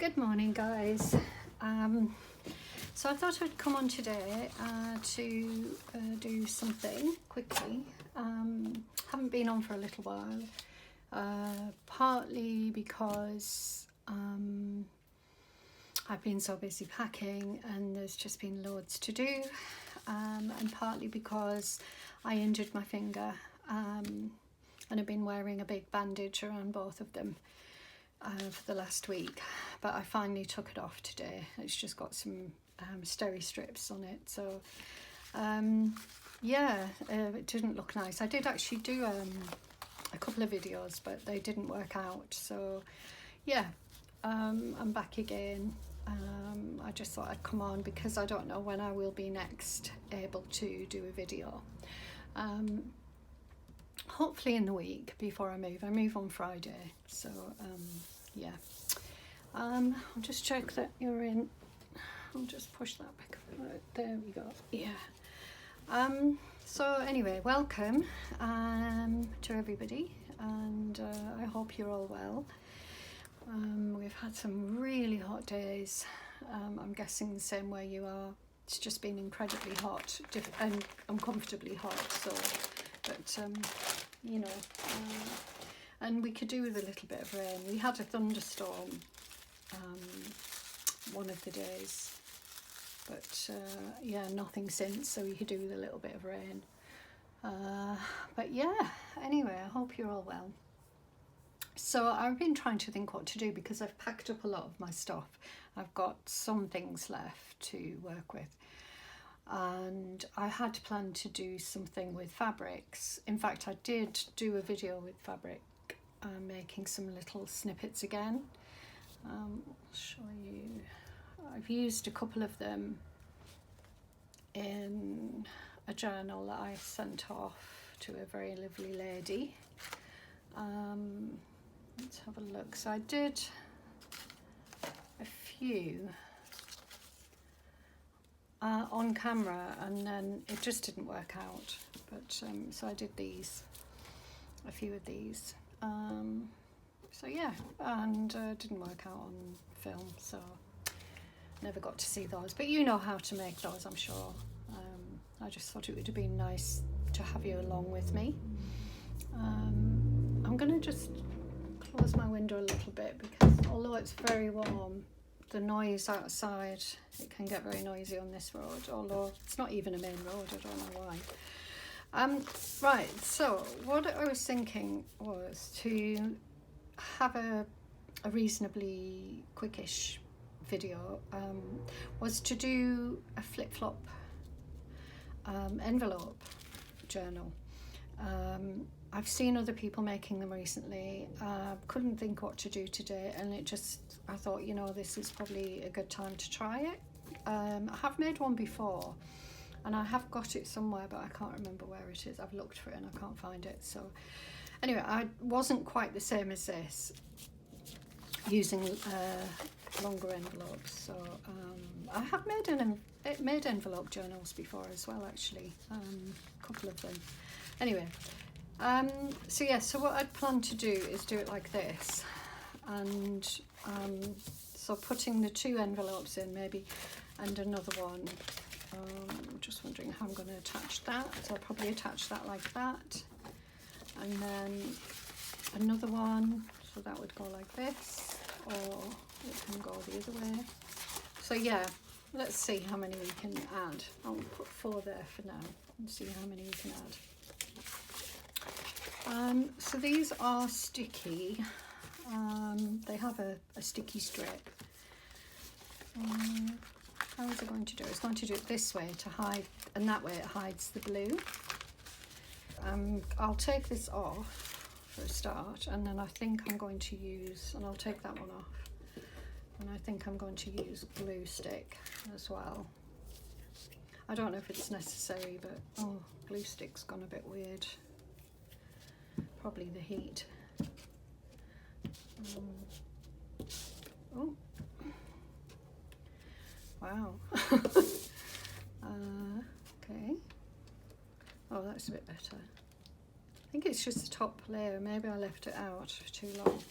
Good morning, guys. So I thought I'd come on today to do something quickly. Haven't been on for a little while, partly because I've been so busy packing and there's just been loads to do, and partly because I injured my finger and I've been wearing a big bandage around both of them for the last week, but I finally took it off today. It's just got some steri strips on it, so it didn't look nice. I did actually do a couple of videos, but they didn't work out, so yeah, I'm back again. I just thought I'd come on because I don't know when I will be next able to do a video. Hopefully in the week before I move on Friday, so yeah. I'll just check that you're in. I'll just push that back up. There we go. Yeah. So anyway, welcome to everybody, and I hope you're all well. We've had some really hot days. I'm guessing the same way you are. It's just been incredibly hot and uncomfortably hot, so but you know, and we could do with a little bit of rain. We had a thunderstorm one of the days, but yeah, nothing since, so we could do with a little bit of rain. But yeah, anyway, I hope you're all well. So I've been trying to think what to do because I've packed up a lot of my stuff. I've got some things left to work with, and I had planned to do something with fabrics. In fact, I did do a video with fabric, making some little snippets again. I'll show you. I've used a couple of them in a journal that I sent off to a very lovely lady. Let's have a look. So I did a few on camera, and then it just didn't work out, but so I did a few of these, so yeah, and didn't work out on film, so never got to see those, but you know how to make those, I'm sure. I just thought it would have been nice to have you along with me. I'm gonna just close my window a little bit because although it's very warm, the noise outside, it can get very noisy on this road, although it's not even a main road, I don't know why. Right, so what I was thinking was to have a reasonably quickish video, was to do a flip-flop envelope journal. I've seen other people making them recently. Couldn't think what to do today, and I thought, you know, this is probably a good time to try it. I have made one before, and I have got it somewhere, but I can't remember where it is. I've looked for it and I can't find it. So anyway, I wasn't quite the same as this, using longer envelopes. So I have made envelope journals before as well, actually, a couple of them. Anyway, so yeah, so what I'd plan to do is do it like this, and so putting the two envelopes in maybe, and another one. I'm just wondering how I'm going to attach that, so I'll probably attach that like that, and then another one, so that would go like this, or it can go the other way. So yeah, let's see how many we can add. I'll put 4 there for now and see how many we can add. So these are sticky. They have a sticky strip. How is it going to do it? It's going to do it this way to hide, and that way it hides the blue. I'll take this off for a start, and then I think I'm going to use, and I'll take that one off, and I think I'm going to use glue stick as well. I don't know if it's necessary, but oh, glue stick's gone a bit weird. Probably the heat. Oh, wow. Okay. Oh, that's a bit better. I think it's just the top layer. Maybe I left it out for too long.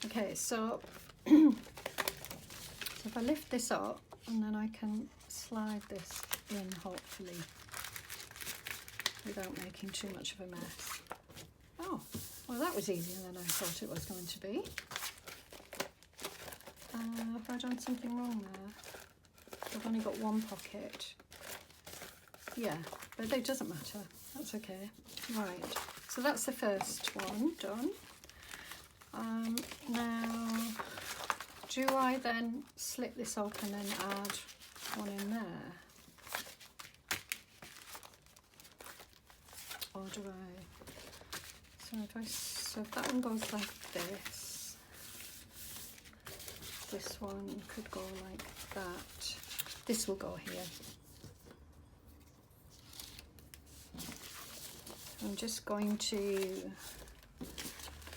Okay, so So if I lift this up, and then I can slide this in, hopefully, without making too much of a mess. Oh, well, that was easier than I thought it was going to be. Have I done something wrong there? I've only got one pocket. Yeah, but it doesn't matter. That's okay. Right, so that's the first one done. Now, do I then slip this open and add one in there? Or do I? So if that one goes like this, this one could go like that. This will go here. I'm just going to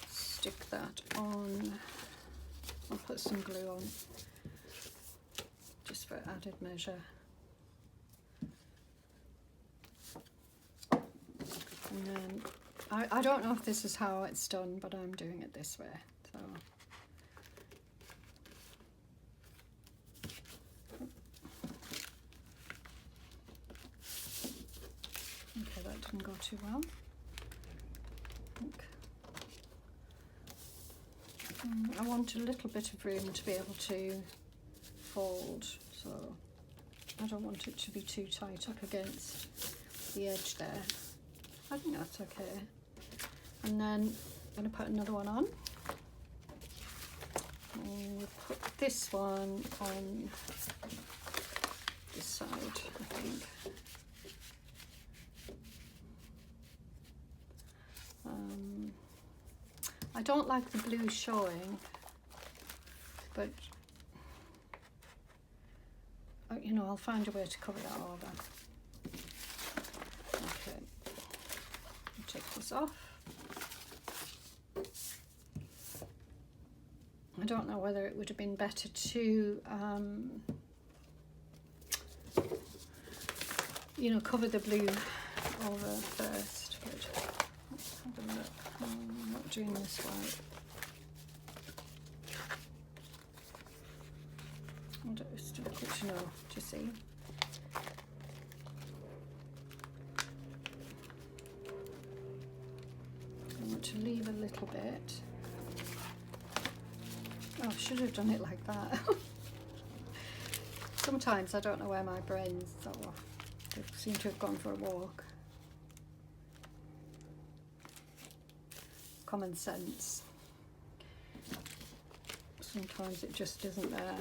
stick that on. I'll put some glue on just for added measure. And then I don't know if this is how it's done, but I'm doing it this way. So okay, that didn't go too well. I want a little bit of room to be able to fold, so I don't want it to be too tight up against the edge there. I think that's okay. And then I'm going to put another one on. And we'll put this one on this side, I think. I don't like the blue showing, but you know, I'll find a way to cover that over. Okay, I'll take this off. I don't know whether it would have been better to you know, cover the blue over first, but let's have a look. I'm not doing this right. It's difficult to know, to see. I want to leave a little bit. Oh, I should have done it like that. Sometimes I don't know where my brains are. They seem to have gone for a walk. Common sense. Sometimes it just isn't there.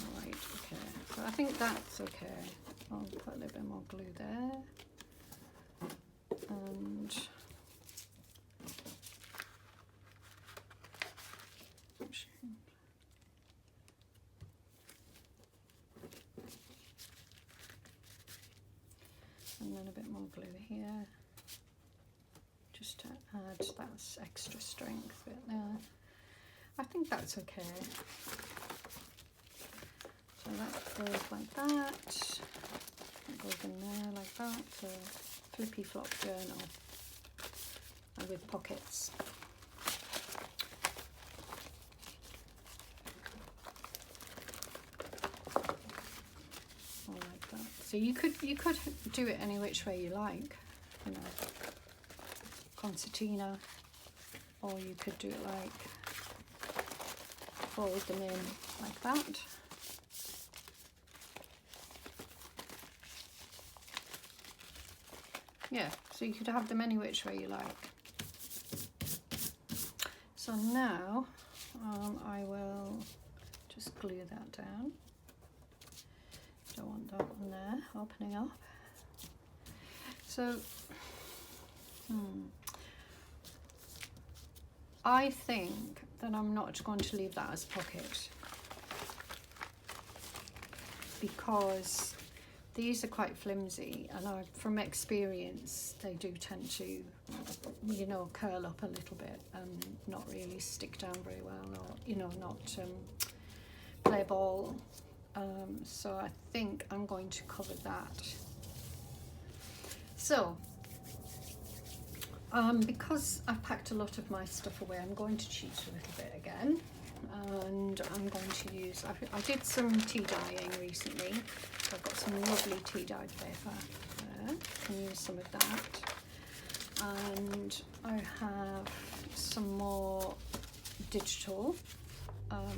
Alright, okay. So I think that's okay. I'll put a little bit more glue there. And then a bit more glue here, just to add that extra strength bit there. I think that's okay. So that goes like that. That goes in there like that. So flippy flop journal, and with pockets. So you could do it any which way you like, you know, concertina, or you could do it like fold them in like that. Yeah, so you could have them any which way you like. So now I will just glue that down. Don't want that one there opening up. So I think that I'm not going to leave that as a pocket, because these are quite flimsy, and from experience they do tend to, you know, curl up a little bit and not really stick down very well, or, you know, not play ball. So I think I'm going to cover that. So because I've packed a lot of my stuff away, I'm going to cheat a little bit again. and I'm going to use, I did some tea dyeing recently, so I've got some lovely tea dyed paper there. I can use some of that, and I have some more digital,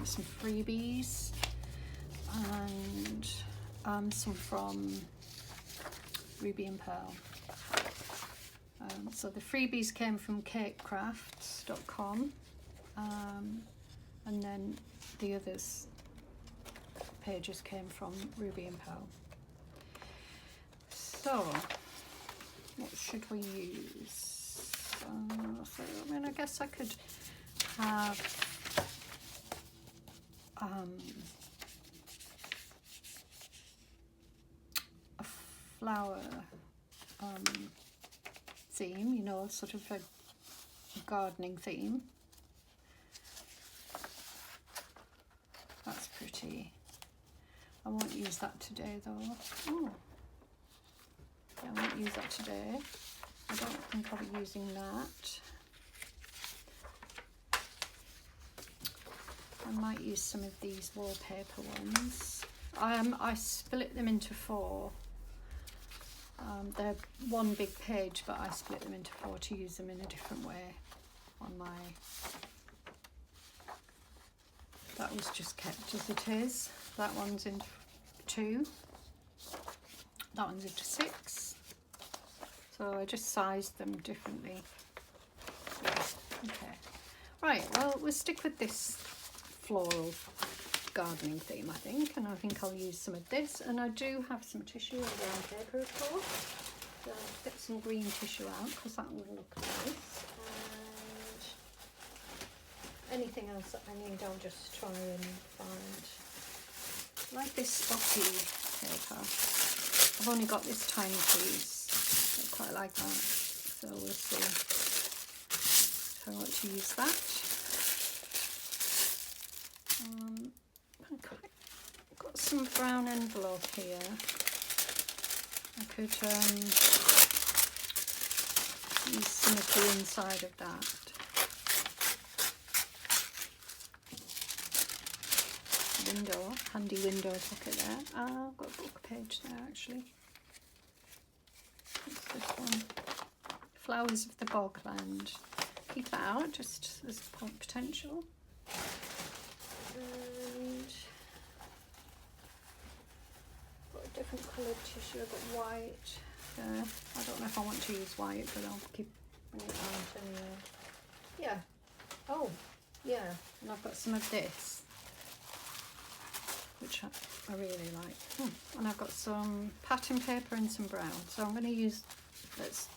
some freebies, and some from Ruby and Pearl. So the freebies came from cakecrafts.com, and then the others pages came from Ruby and Pearl. So what should we use? So I mean, I guess I could have a flower theme, you know, sort of a gardening theme. That's pretty. I won't use that today though. Oh, yeah, I won't use that today. I don't think I'll be using that. I might use some of these wallpaper ones. I split them into 4. They're one big page, but I split them into 4 to use them in a different way on my... That was just kept as it is. That one's into 2. That one's into 6. So I just sized them differently. Yeah, okay. Right, well, we'll stick with this floral gardening theme, I think, and I think I'll use some of this, and I do have some tissue and brown paper, of course, so I'll get some green tissue out because that will look nice, and anything else that I need I'll just try and find. I like this spotty paper. I've only got this tiny piece, I quite like that, so we'll see if I want to use that. I've got some brown envelope here. I could use some of the inside of that. Window, handy window pocket there. I've got a book page there actually. What's this one? Flowers of the Bogland. Keep that out, just as potential. And got a different coloured tissue. I've got white. I don't know if I want to use white, but I'll keep it out anyway. Yeah. Oh, yeah. And I've got some of this, which I really like. And I've got some pattern paper and some brown. So I'm going to use.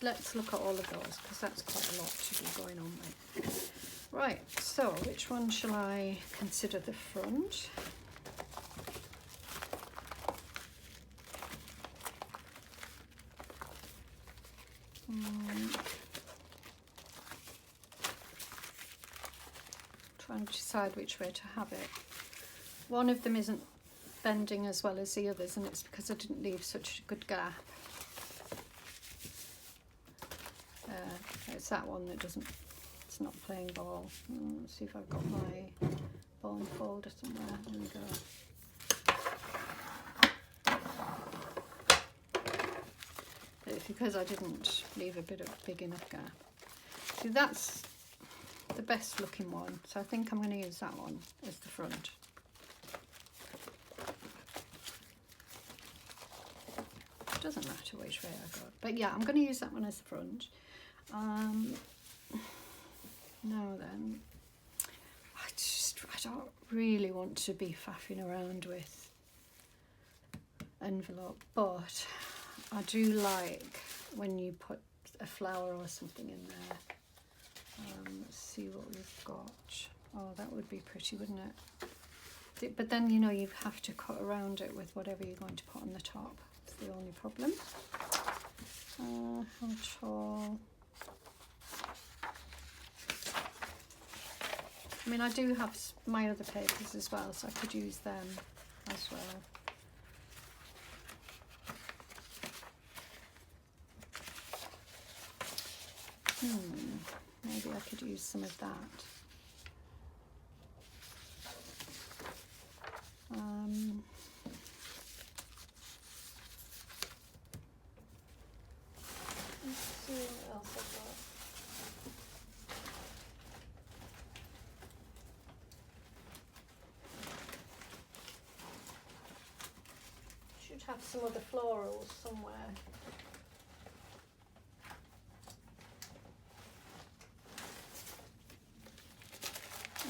Let's look at all of those because that's quite a lot to be going on with. Right, so which one shall I consider the front? Trying to decide which way to have it. One of them isn't bending as well as the others, and it's because I didn't leave such a good gap. It's that one that doesn't. Not playing ball. Let's see if I've got my ball folder somewhere. There we go. It's because I didn't leave a bit of big enough gap. See, that's the best looking one, so I think I'm going to use that one as the front. It doesn't matter which way I go, but yeah, I'm going to use that one as the front. Now then, I don't really want to be faffing around with envelope, but I do like when you put a flower or something in there. Let's see what we've got. Oh, that would be pretty, wouldn't it? But then, you know, you have to cut around it with whatever you're going to put on the top. That's the only problem. How tall? I mean, I do have my other papers as well, so I could use them as well. Maybe I could use some of that. Let's see what else I've got. Should have some other florals somewhere.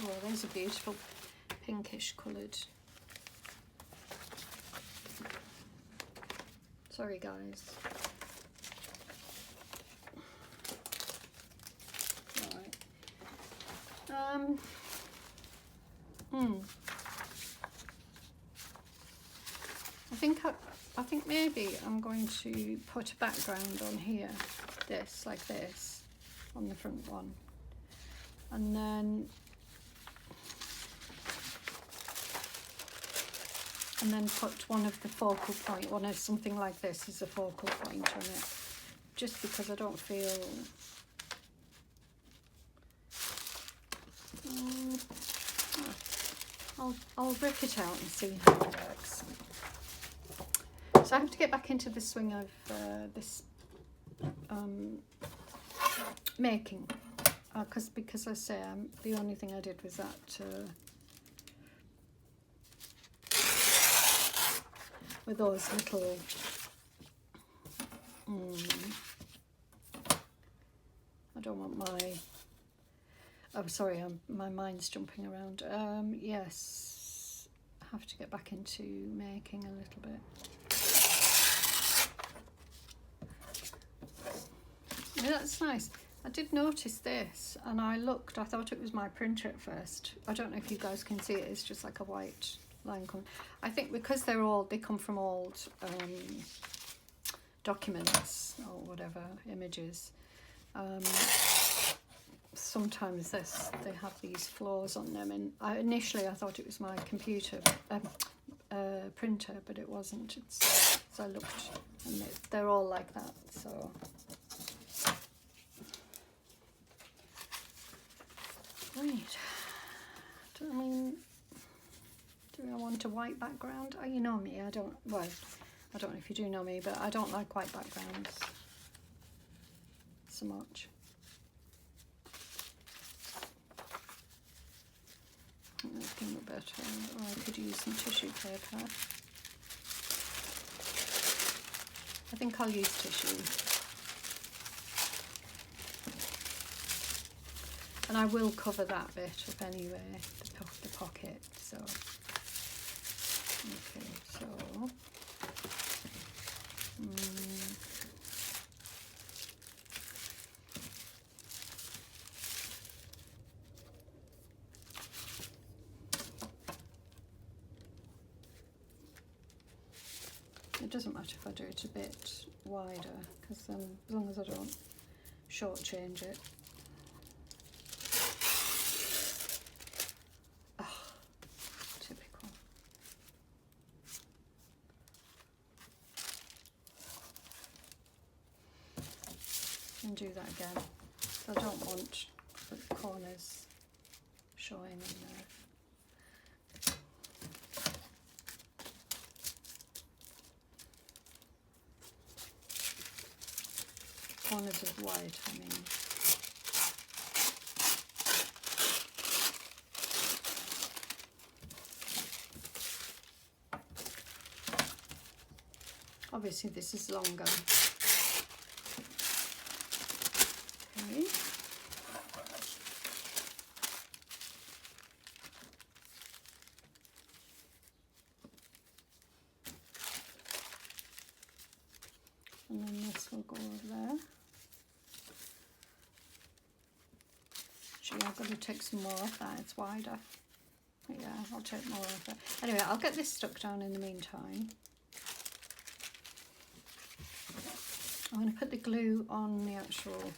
Oh, there's a beautiful pinkish coloured. Sorry guys. Alright. I think maybe I'm going to put a background on here, like this, on the front one, and then put one of the focal point, one of something like this as a focal point on it, just because I don't feel I'll rip it out and see how it works. So I have to get back into the swing of this making, because I say the only thing I did was that with those little I don't want my sorry, my mind's jumping around. Yes, I have to get back into making a little bit. Yeah, that's nice. I did notice this, and I thought it was my printer at first. I don't know if you guys can see it. It's just like a white line coming. I think because they come from old documents or whatever, images. Sometimes they have these flaws on them, and initially I thought it was my computer printer, but it wasn't. So I looked, and they're all like that. So. Right. Do I want a white background? Oh, you know me, I don't know if you do know me, but I don't like white backgrounds so much. I think that's going to look better. Or I could use some tissue paper. I think I'll use tissue. And I will cover that bit up anyway, the pocket, so. Okay, so. It doesn't matter if I do it a bit wider, because as long as I don't shortchange it. And do that again. So I don't want the corners showing in there. Corners of white, I mean. Obviously this is longer. Okay. And then this will go over there. Actually, I've got to take some more of that, it's wider. But yeah, I'll take more of it. Anyway, I'll get this stuck down in the meantime. I'm going to put the glue on the actual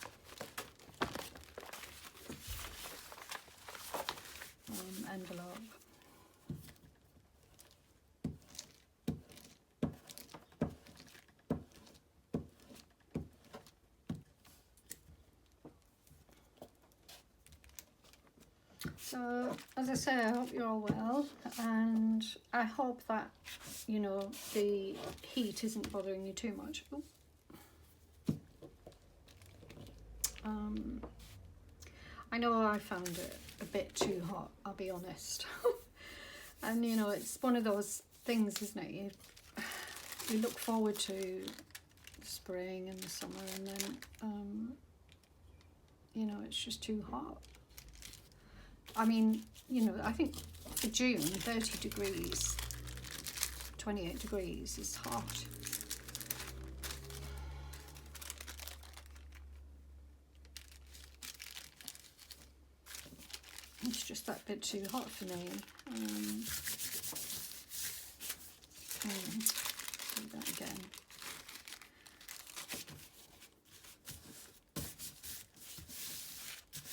envelope. So, as I say, I hope you're all well, and I hope that, you know, the heat isn't bothering you too much. Ooh. I know I found it a bit too hot, I'll be honest. And, you know, it's one of those things, isn't it? You look forward to spring and the summer, and then, you know, it's just too hot. I mean, you know, I think for June, 30 degrees, 28 degrees is hot. It's just that bit too hot for me. Do that again.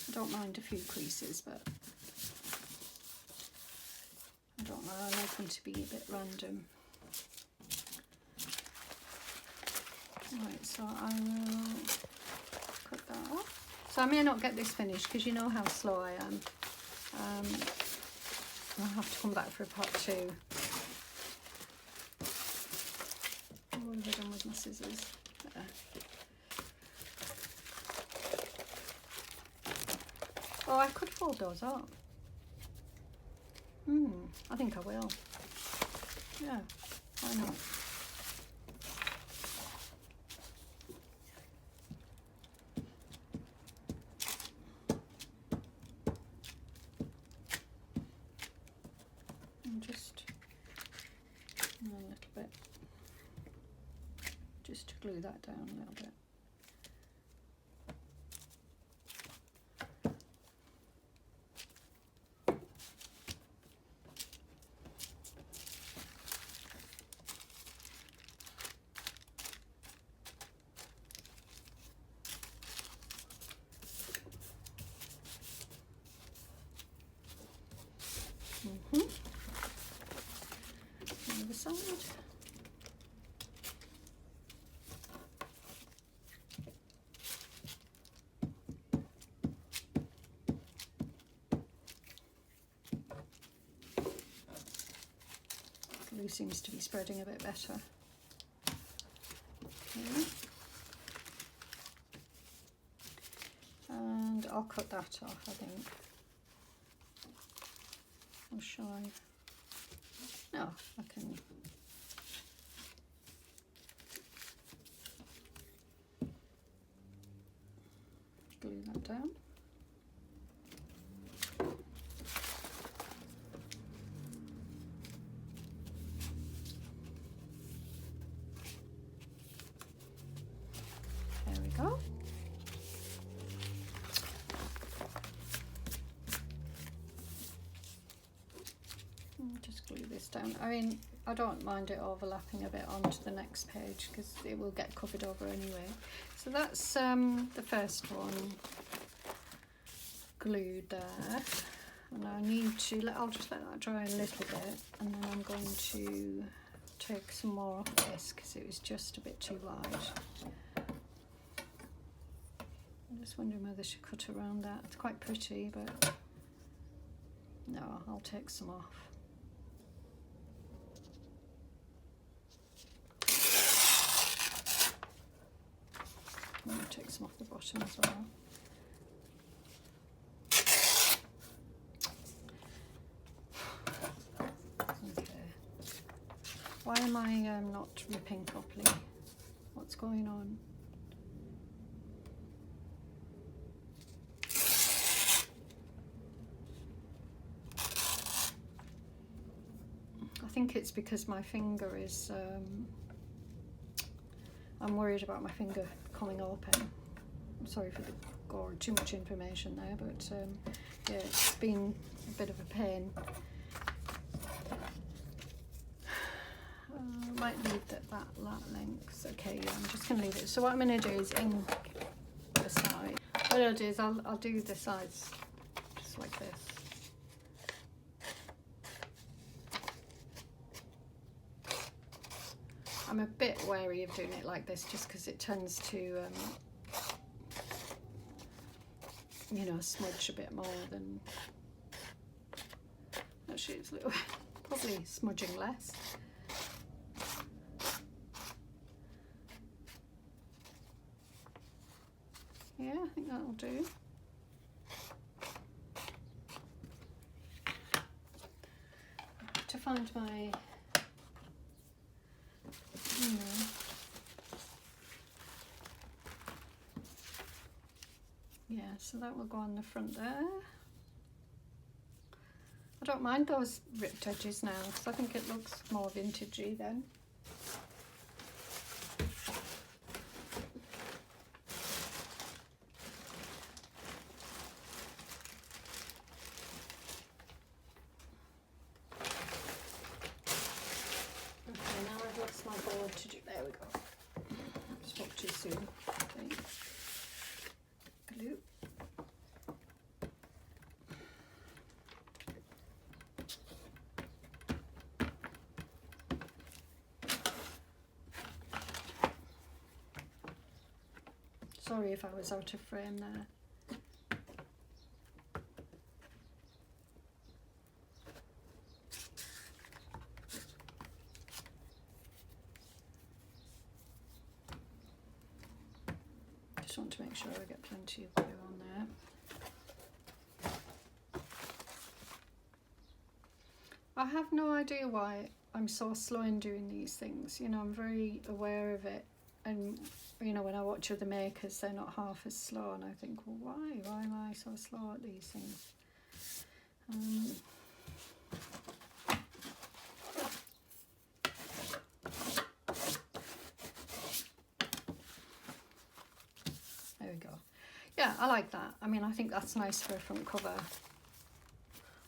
I don't mind a few creases, but I don't know, I like them to be a bit random. Right, so I will cut that off. So I may not get this finished because you know how slow I am. I'll have to come back for a part 2. What have I done with my scissors? There. Oh, I could fold those up. I think I will. Yeah, why not? And just a little bit, just to glue that down a little bit. The other side. Glue seems to be spreading a bit better. Okay. And I'll cut that off, I think. Or shall I? No, I can. Glue that down. There we go. Just glue this down. I mean, I don't mind it overlapping a bit onto the next page because it will get covered over anyway. So that's the first one glued there, and I need to I'll just let that dry a little bit, and then I'm going to take some more off this because it was just a bit too wide. I'm just wondering whether I should cut around that. It's quite pretty, but no, I'll take some off. I'm going to take some off the bottom as well. Okay. Why am I not ripping properly? What's going on? I think it's because my finger is, I'm worried about my finger coming open. I'm sorry for the gore, too much information there, but yeah, it's been a bit of a pain. I might leave that length. Okay, yeah, I'm just going to leave it. So what I'm going to do is ink the side. What I'll do is I'll do the sides just like this. I'm a bit wary of doing it like this just because it tends to, you know, smudge a bit more than actually. It's a little probably smudging less. Yeah, I think that'll do. To find my, yeah, so that will go on the front there. I don't mind those ripped edges now because I think it looks more vintagey then. Okay, now I've lost my board to do, there we go. Spoke too soon. Okay. Glue. Sorry if I was out of frame there. Just want to make sure I get plenty of glue on there. I have no idea why I'm so slow in doing these things. You know, I'm very aware of it. And, you know, when I watch other makers, they're not half as slow. And I think, well, why? Why am I so slow at these things? There we go. Yeah, I like that. I mean, I think that's nice for a front cover.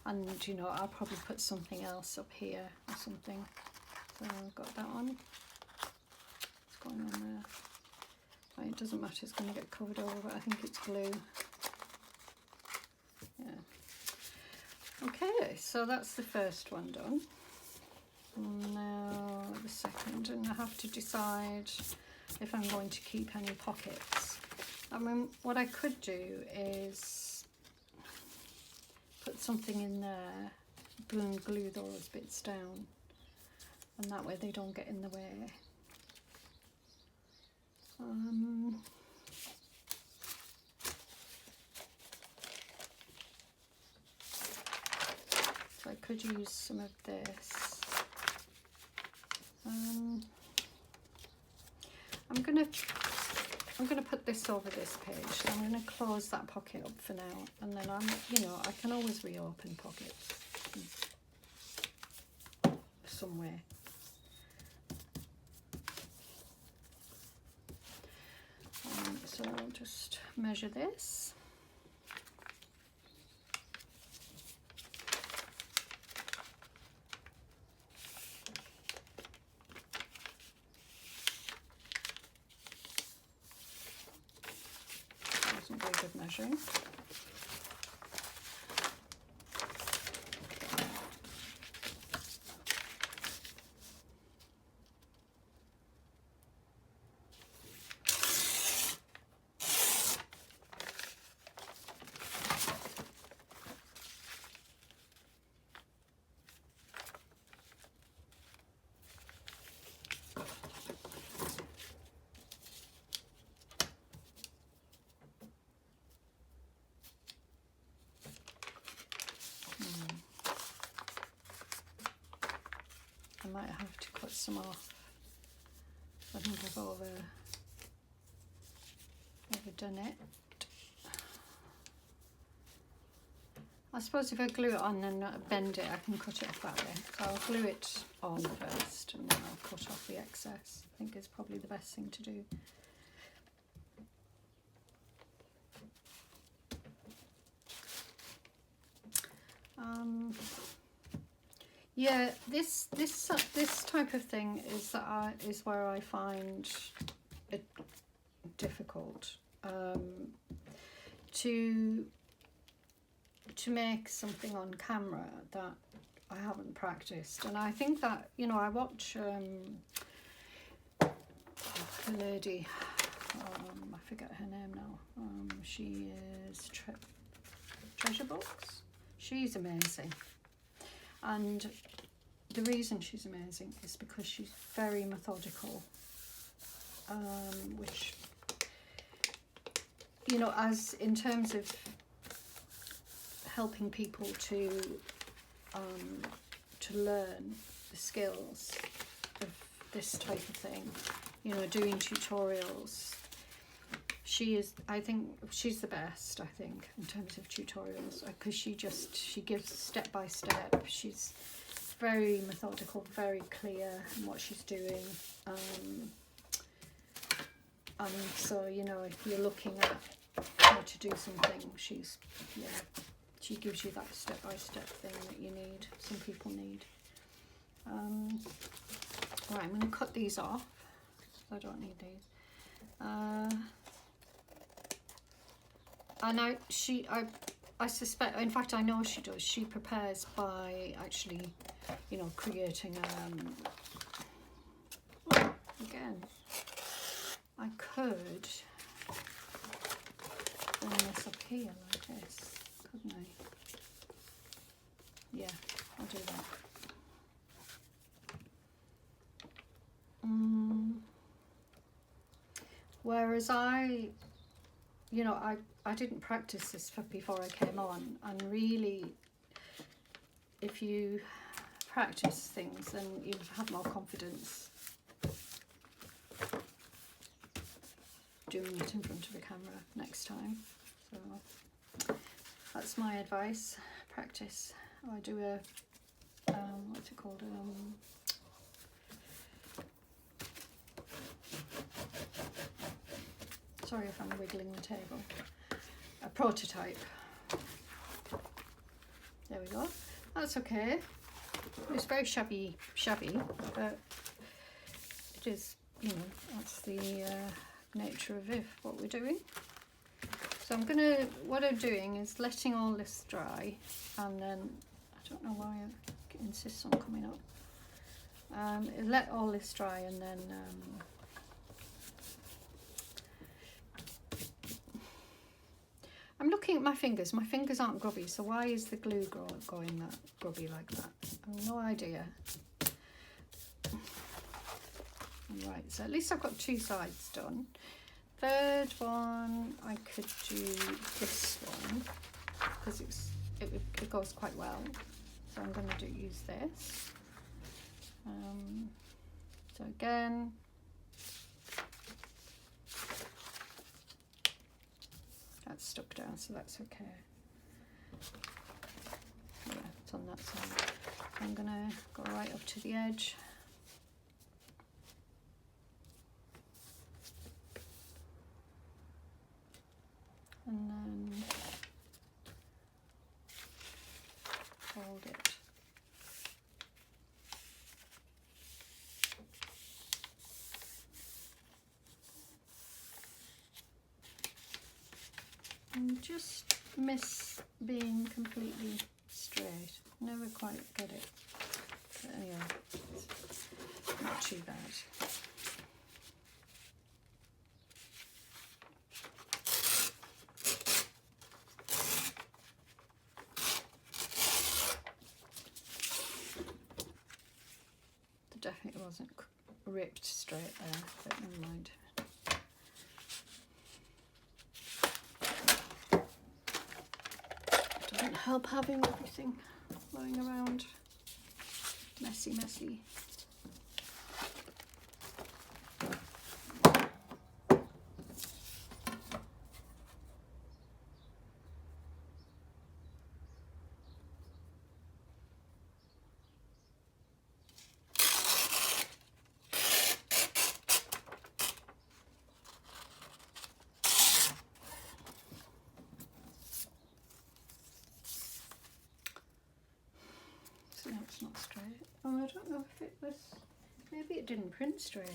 And, you know, I'll probably put something else up here or something. So I've got that on. It's going on there. Right, it doesn't matter, it's going to get covered over, but I think it's glue. Yeah. Okay, so that's the first one done. And now the second, and I have to decide if I'm going to keep any pockets. I mean, what I could do is put something in there, and glue those bits down, and that way they don't get in the way. So I could use some of this. I'm gonna put this over this page. I'm gonna close that pocket up for now, and then you know, I can always reopen pockets somewhere. So I'll just measure this. Wasn't very good measuring. I might have to cut some off. I think I've overdone it. I suppose if I glue it on and bend it, I can cut it off that way. So I'll glue it on first and then I'll cut off the excess. I think is probably the best thing to do. Yeah, this type of thing is where I find it difficult to make something on camera that I haven't practiced. And I think that, you know, I watch a lady, I forget her name now. She is Treasure Box. She's amazing. And the reason she's amazing is because she's very methodical, which, you know, as in terms of helping people to learn the skills of this type of thing, you know, doing tutorials. She is, I think, she's the best, I think, in terms of tutorials, because she gives step by step. She's very methodical, very clear in what she's doing. And so, you know, if you're looking at how to do something, she gives you that step by step thing that you need, some people need. Right, I'm going to cut these off. I don't need these. And I suspect, in fact I know she does, she prepares by actually, you know, creating, again, I could bring this up here like this, couldn't I? Yeah, I'll do that. Whereas you know, I didn't practice this before I came on, and really, if you practice things, then you have more confidence doing it in front of a camera next time. So that's my advice. Practice. I do a what's it called? Sorry if I'm wiggling the table. A prototype. There we go. That's okay. It's very shabby, but it is, you know, that's the nature of what we're doing. So what I'm doing is letting all this dry, and then, I don't know why it insists on coming up. Let all this dry, and then I'm looking at my fingers. My fingers aren't grubby, so why is the glue going that grubby like that? I have no idea. Right, so at least I've got two sides done. Third one, I could do this one because it goes quite well. So I'm going to use this. So again, that's stuck down, so that's okay. Yeah, it's on that side. I'm going to go right up to the edge. And then fold it. And just miss being completely straight. Never quite get it. But anyway, it's not too bad. Definitely wasn't ripped straight there, but never mind. Doesn't help having everything lying around. Messy, messy. No, it's not straight. Oh, I don't know if it was, maybe it didn't print straight.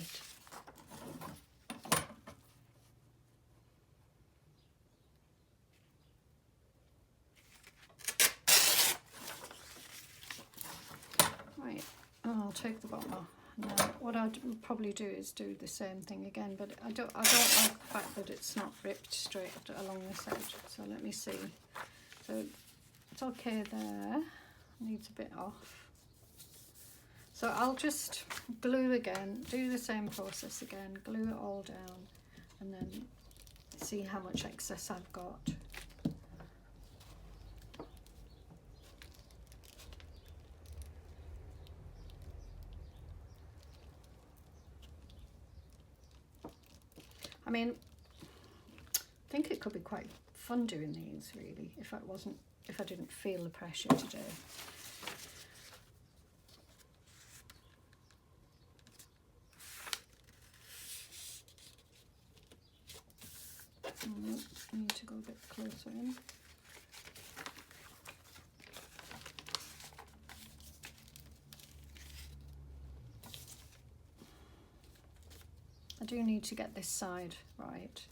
Right, oh, I'll take the bottom off. Now, what I'll probably do is do the same thing again, but I don't like the fact that it's not ripped straight along this edge. So let me see. So it's okay there. needs a bit off. So I'll just glue again, do the same process again, glue it all down, and then see how much excess I've got. I mean, I think it could be quite fun doing these really, if I didn't feel the pressure today. I need to go a bit closer in. I do need to get this side right.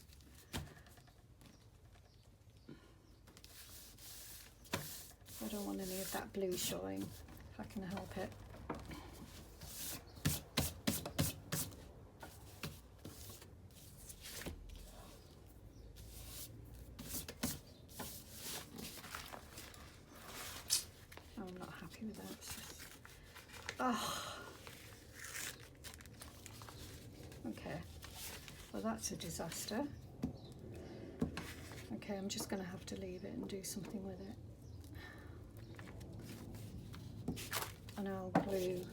I don't want any of that blue showing, if I can help it. I'm not happy with that. Oh. Okay, well that's a disaster. Okay, I'm just going to have to leave it and do something with it. And I'll glue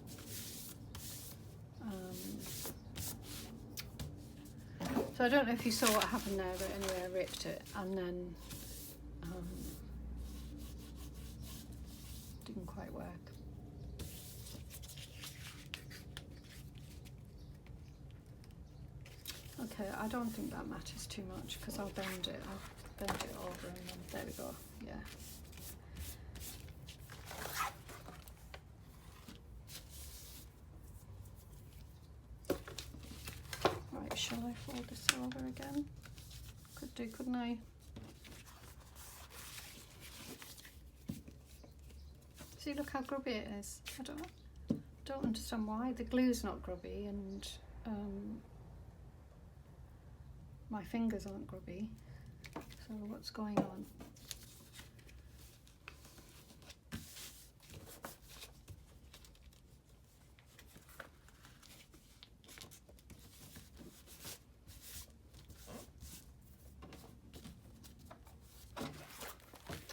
so I don't know if you saw what happened there, but anyway I ripped it and then didn't quite work. Okay, I don't think that matters too much because I'll bend it over and then there we go, yeah. Right, shall I fold this over again? Could do, couldn't I? See, look how grubby it is. I don't understand why. The glue's not grubby and my fingers aren't grubby. So what's going on?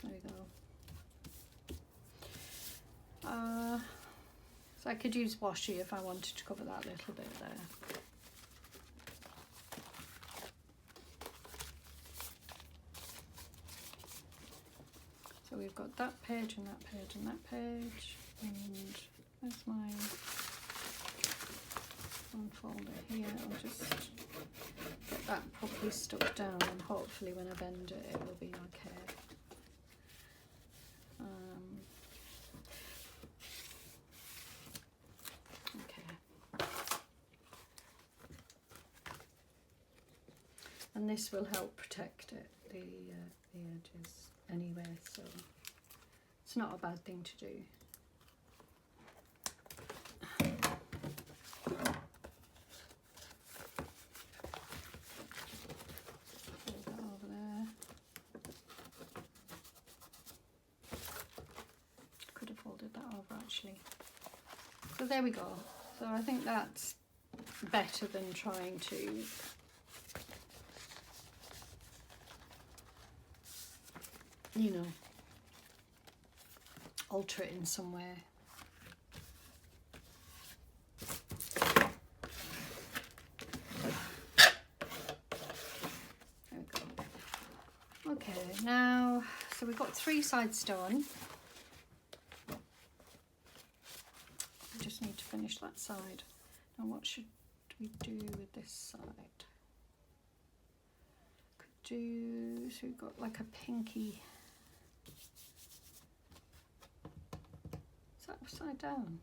There we go. So I could use washi if I wanted to cover that little bit there. So we've got that page and that page and that page, and there's my one folder here. I'll just get that properly stuck down and hopefully when I bend it, it will be okay. And this will help protect it, the edges anyway, so it's not a bad thing to do. Fold that over there. Could have folded that over actually. So there we go. So I think that's better than trying to alter it in some way. There we go. Okay, now, so we've got 3 sides done. I just need to finish that side. Now what should we do with this side? Could do, so we've got like a pinky. Upside down.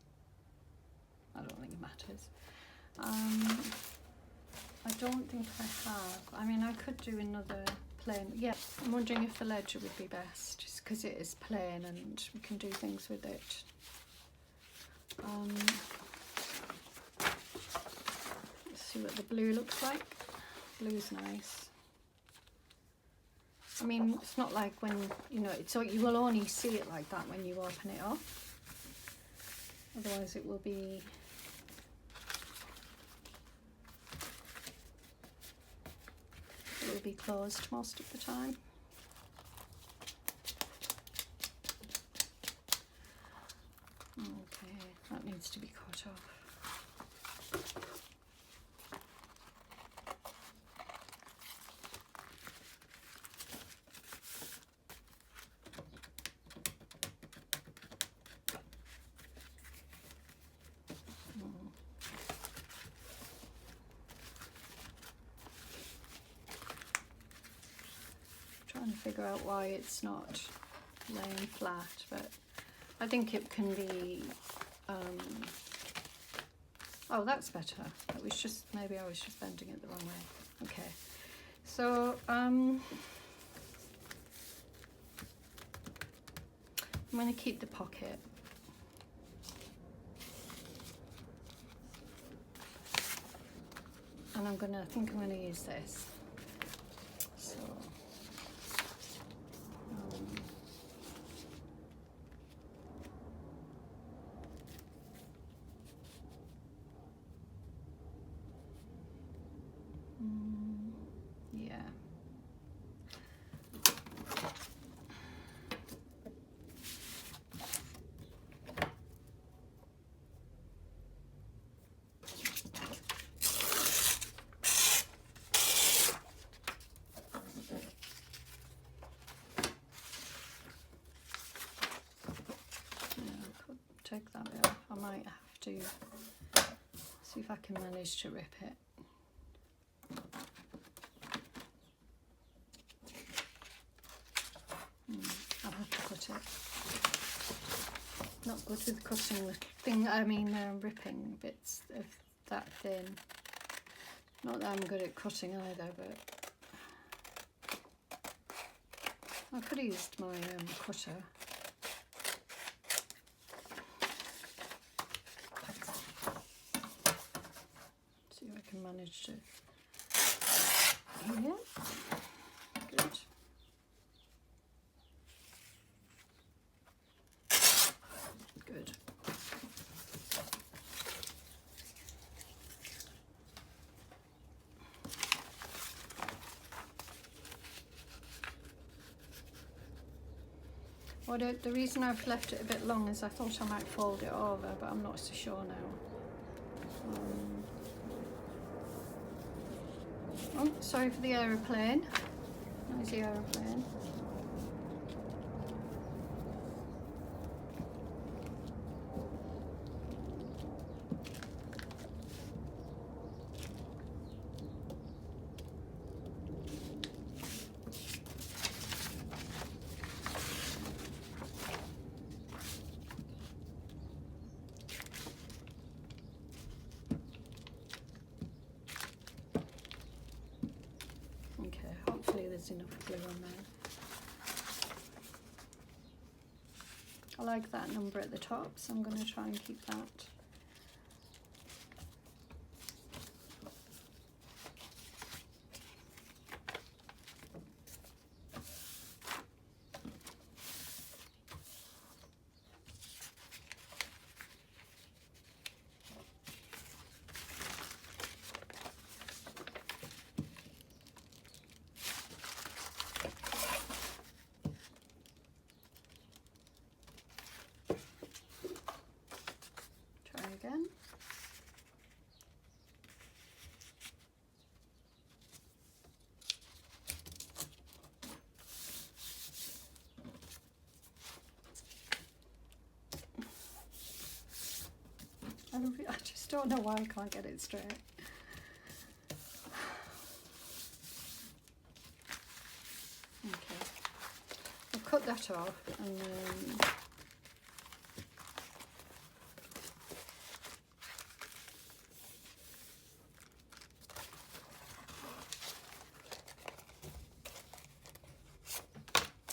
I don't think it matters. I don't think I have. I mean, I could do another plain. Yeah, I'm wondering if the ledger would be best, just because it is plain and we can do things with it. Let's see what the blue looks like. Blue's nice. I mean, it's not like when, you know, so you will only see it like that when you open it up. Otherwise it will be closed most of the time. Okay, that needs to be cut off. Trying to figure out why it's not laying flat, but I think it can be, oh, that's better. It was just, maybe I was just bending it the wrong way. Okay, so I'm going to keep the pocket. And I think I'm going to use this. So, yeah. Take that bit off. I might have to see if I can manage to rip it. I'll have to cut it. Not good with cutting the thing, I mean ripping bits of that thin. Not that I'm good at cutting either, but I could have used my cutter. Can manage to here. Good. Good. Well, the reason I've left it a bit long is I thought I might fold it over, but I'm not so sure now. Oh, sorry for the aeroplane. Noisy aeroplane. Hopefully there's enough glue on there. I like that number at the top, so I'm going to try and keep that. Again. I just don't know why I can't get it straight. Okay, I'll cut that off and then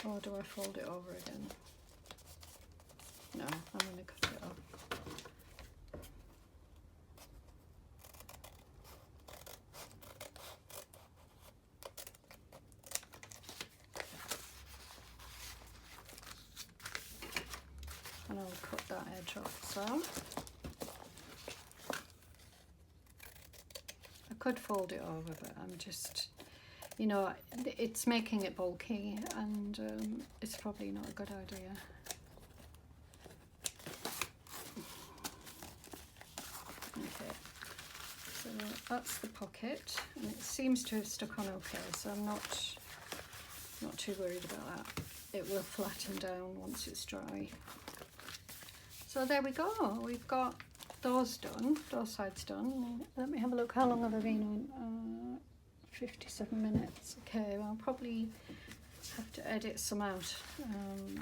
or do I fold it over again? No, I'm going to cut it off. and I'll cut that edge off as well. I could fold it over, but I'm just, you know, it's making it bulky, and it's probably not a good idea. Okay, so that's the pocket, and it seems to have stuck on okay, so I'm not too worried about that. It will flatten down once it's dry. So there we go, we've got those done, those sides done. Let me have a look, how long have I been on? 57 minutes. Okay, well, I'll probably have to edit some out and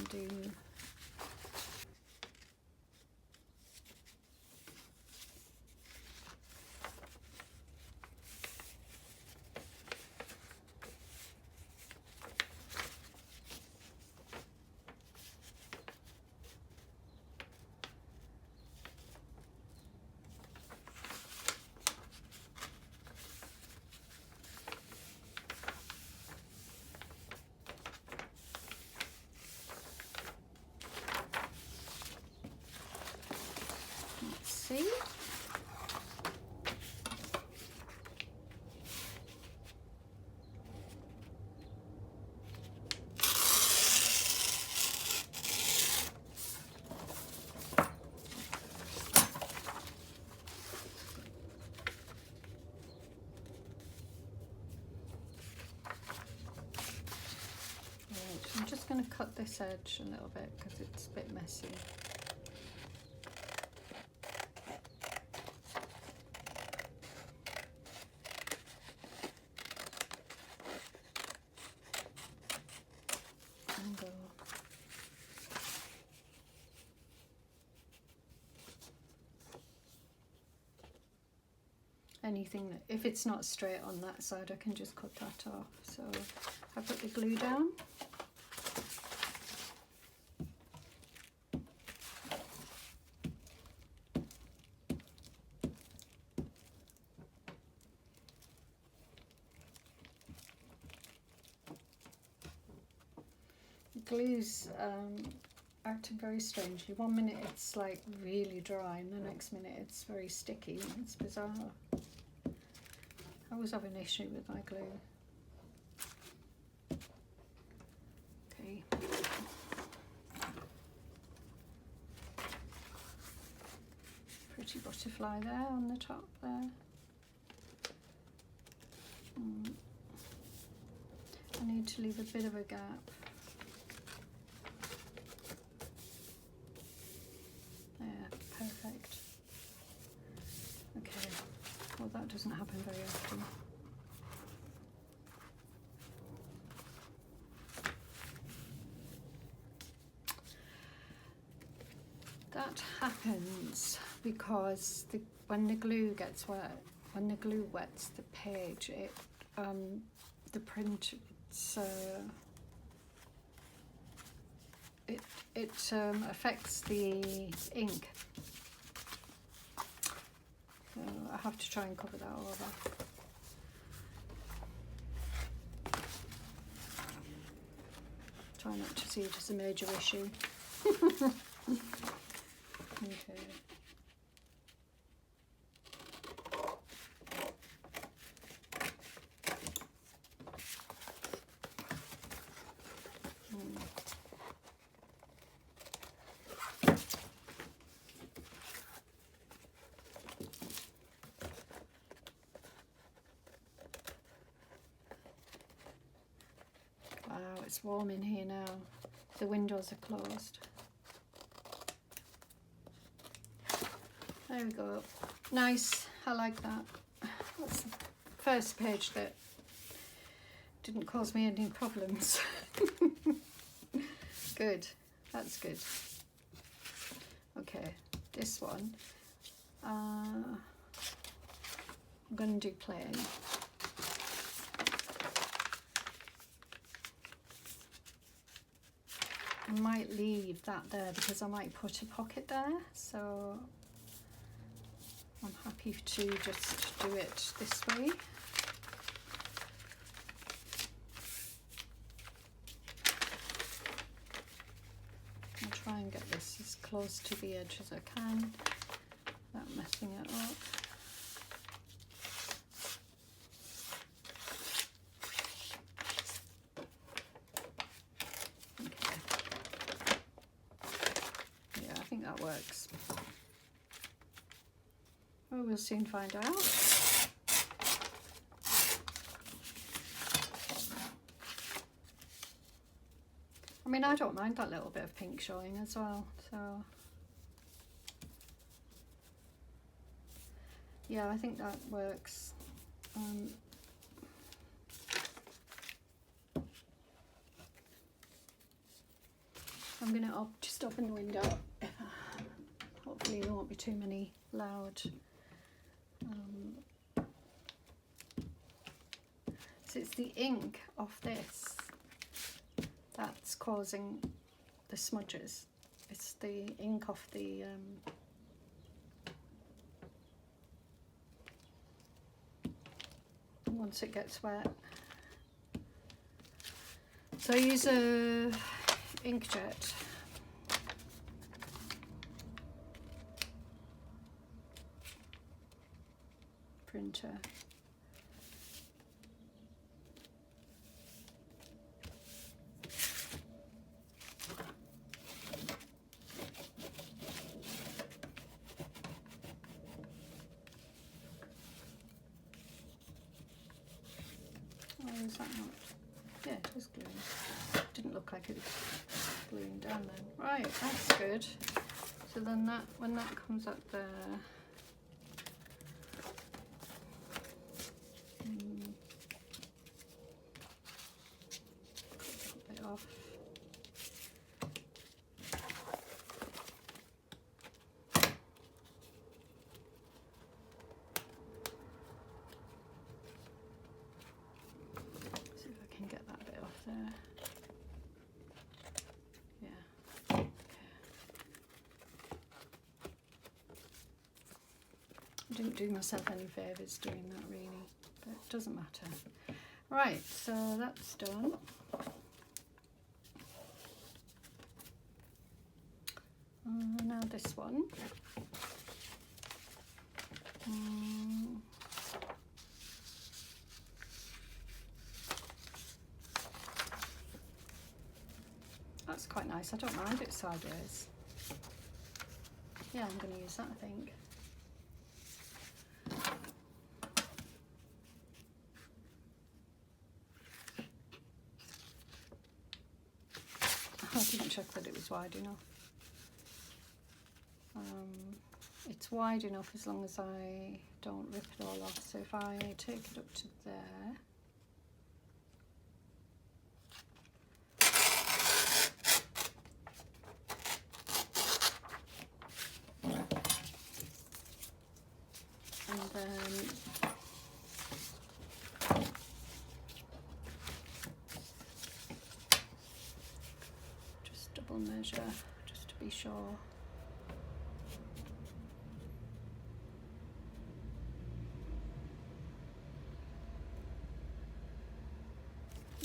do. See? I'm just going to cut this edge a little bit because it's a bit messy. Anything that, if it's not straight on that side, I can just cut that off. So I put the glue down. The glue's acting very strangely. 1 minute it's like really dry, and the next minute it's very sticky. It's bizarre. I always have an issue with my glue. Okay. Pretty butterfly there on the top there. I need to leave a bit of a gap. Perfect. Okay, well, that doesn't happen very often. That happens because when the glue gets wet, when the glue wets the page, the print, it affects the ink. So I have to try and cover that over. Try not to see it as a major issue. Okay. Wow, it's warm in here now. The windows are closed. There we go. Nice. I like that. That's the first page that didn't cause me any problems. Good. That's good. Okay, this one. I'm going to do plain. I might leave that there because I might put a pocket there, so I'm happy to just do it this way. try and get this as close to the edge as I can without messing it up. Okay. Yeah, I think that works. Well, we'll soon find out. I mean, I don't mind that little bit of pink showing as well, so yeah, I think that works. I'm going to just open the window. Hopefully there won't be too many loud. So it's the ink off this that's causing the smudges. It's the ink off the once it gets wet. So I use a inkjet. Printer. Oh, is that not? Yeah, it is gluing. Didn't look like it was gluing down then. Right, that's good. So then that, when that comes up there, pop it off. See if I can get that bit off there. Yeah. Okay. I didn't do myself any favours doing that really, but it doesn't matter. Right, so that's done. Now this one. That's quite nice. I don't mind it sideways. Yeah, I'm going to use that, I think. I didn't check that it was wide enough. It's wide enough as long as I don't rip it all off. So if I take it up to there, and then just double measure just to be sure.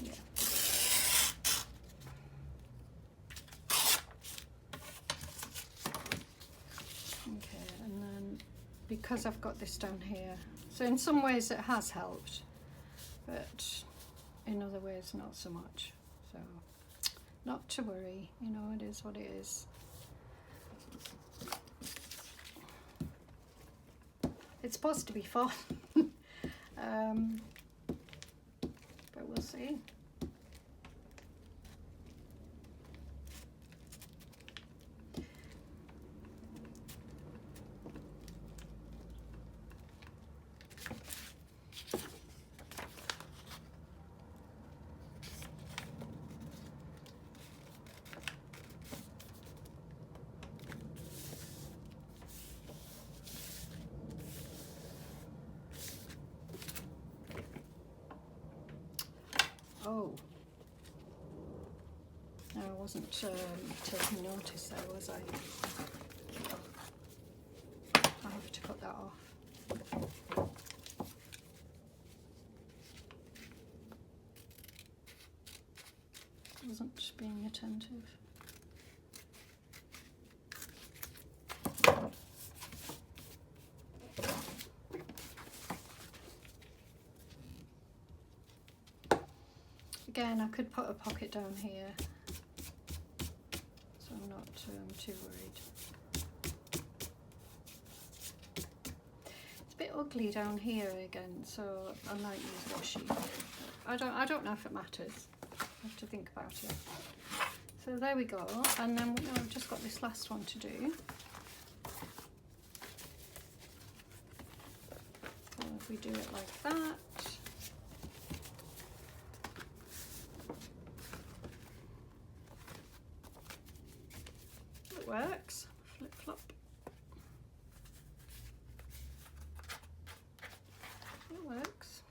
Yeah. Okay, and then because I've got this down here, so in some ways it has helped, but in other ways not so much. So not to worry, you know, it is what it is. It's supposed to be fun, but we'll see. Oh, no, I wasn't taking notice there, was I? I have to cut that off. Wasn't being attentive. again, I could put a pocket down here, so I'm not too worried. It's a bit ugly down here again, so I might use washi. I don't know if it matters. I have to think about it. So there we go, and then I've just got this last one to do. So if we do it like that. It works. Flip flop. It works.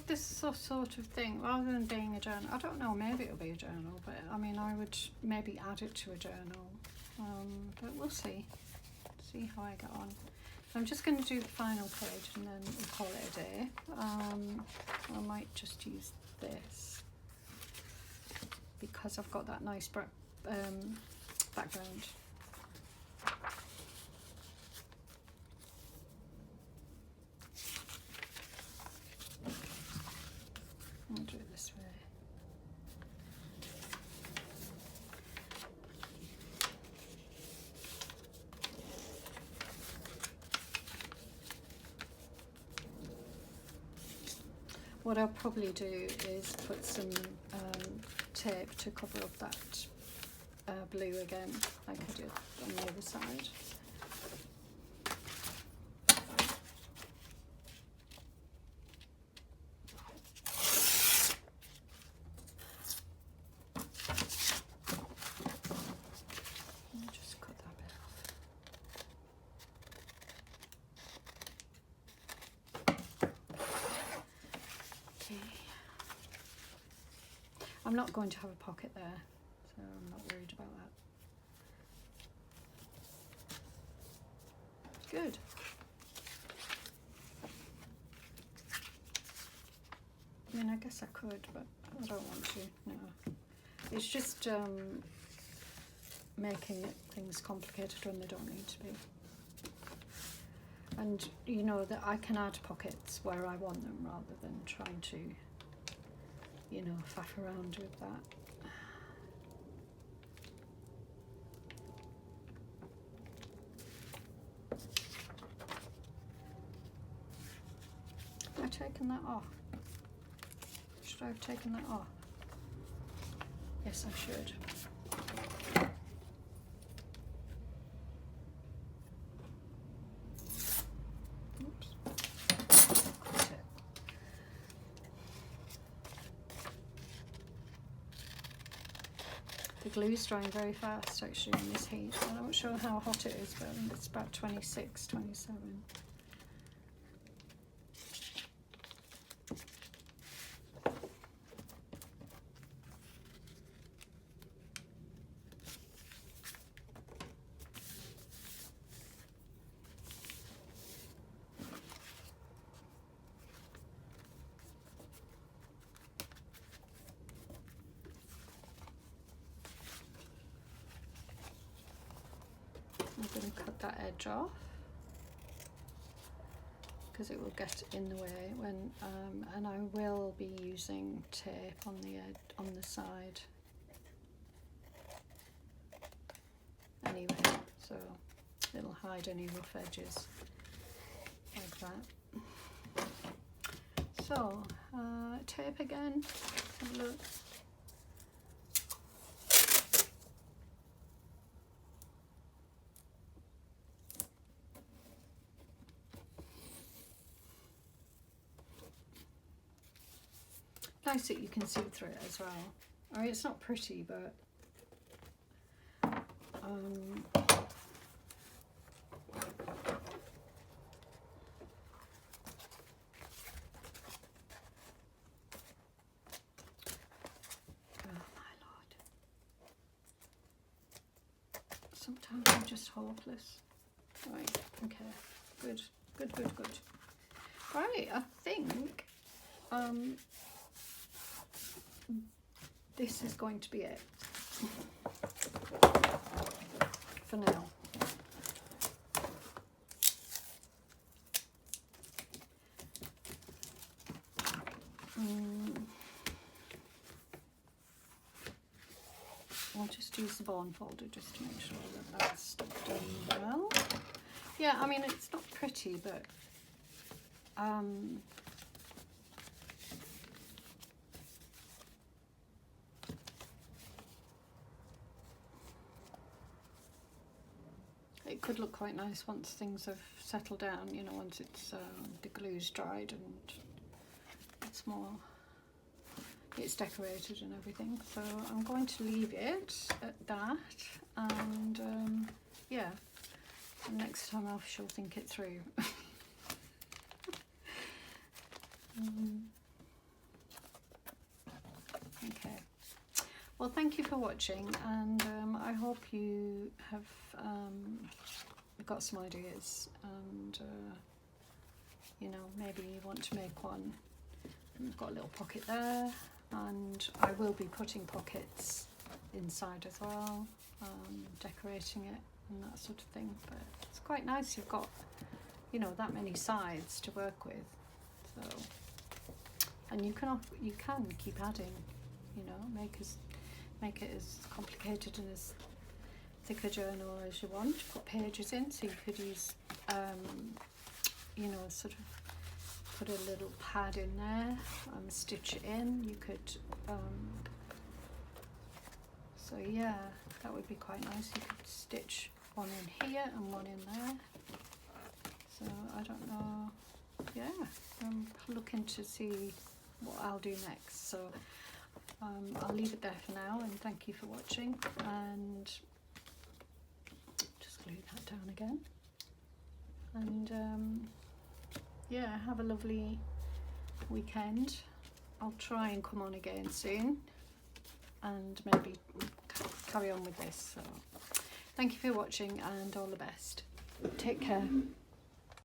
This sort of thing, rather than being a journal, I don't know, maybe it'll be a journal, but I mean, I would maybe add it to a journal, but we'll see how I get on. So I'm just going to do the final page and then we'll call it a day. I might just use this because I've got that nice background. I'll do it this way. What I'll probably do is put some tape to cover up that blue again, like I did on the other side. I'm not going to have a pocket there, so I'm not worried about that. Good. I mean, I guess I could, but I don't want to, no. It's just making things complicated when they don't need to be. And you know that I can add pockets where I want them rather than trying to, you know, faff around with that. Have I taken that off? Should I have taken that off? Yes, I should. The glue's drying very fast actually in this heat. I'm not sure how hot it is, but I think it's about 26, 27. I'm going to cut that edge off because it will get in the way when, and I will be using tape on the edge, on the side anyway, so it'll hide any rough edges like that. So tape again, have a look. Nice that you can see through it as well. I mean, it's not pretty, but oh my Lord. Sometimes I'm just hopeless. Right, okay, good, good, good, good. Right, I think this is going to be it. for now. I'll just use the Born folder just to make sure that that's done well. Yeah, I mean, it's not pretty, but it could look quite nice once things have settled down, you know, once it's the glue's dried and it's decorated and everything. So I'm going to leave it at that, and yeah, and next time I shall think it through. Okay, well, thank you for watching, and I hope you have got some ideas, and you know, maybe you want to make one. I've got a little pocket there, and I will be putting pockets inside as well, decorating it and that sort of thing. But it's quite nice, you've got, you know, that many sides to work with. So, and you can keep adding, you know, make it as complicated and as thick a journal as you want. Put pages in, so you could use, you know, sort of put a little pad in there and stitch it in. You could, so yeah, that would be quite nice. You could stitch one in here and one in there. So I don't know, yeah, I'm looking to see what I'll do next. So I'll leave it there for now, and thank you for watching, and just glue that down again, and yeah, have a lovely weekend. I'll try and come on again soon and maybe carry on with this. So thank you for watching, and all the best. Take care.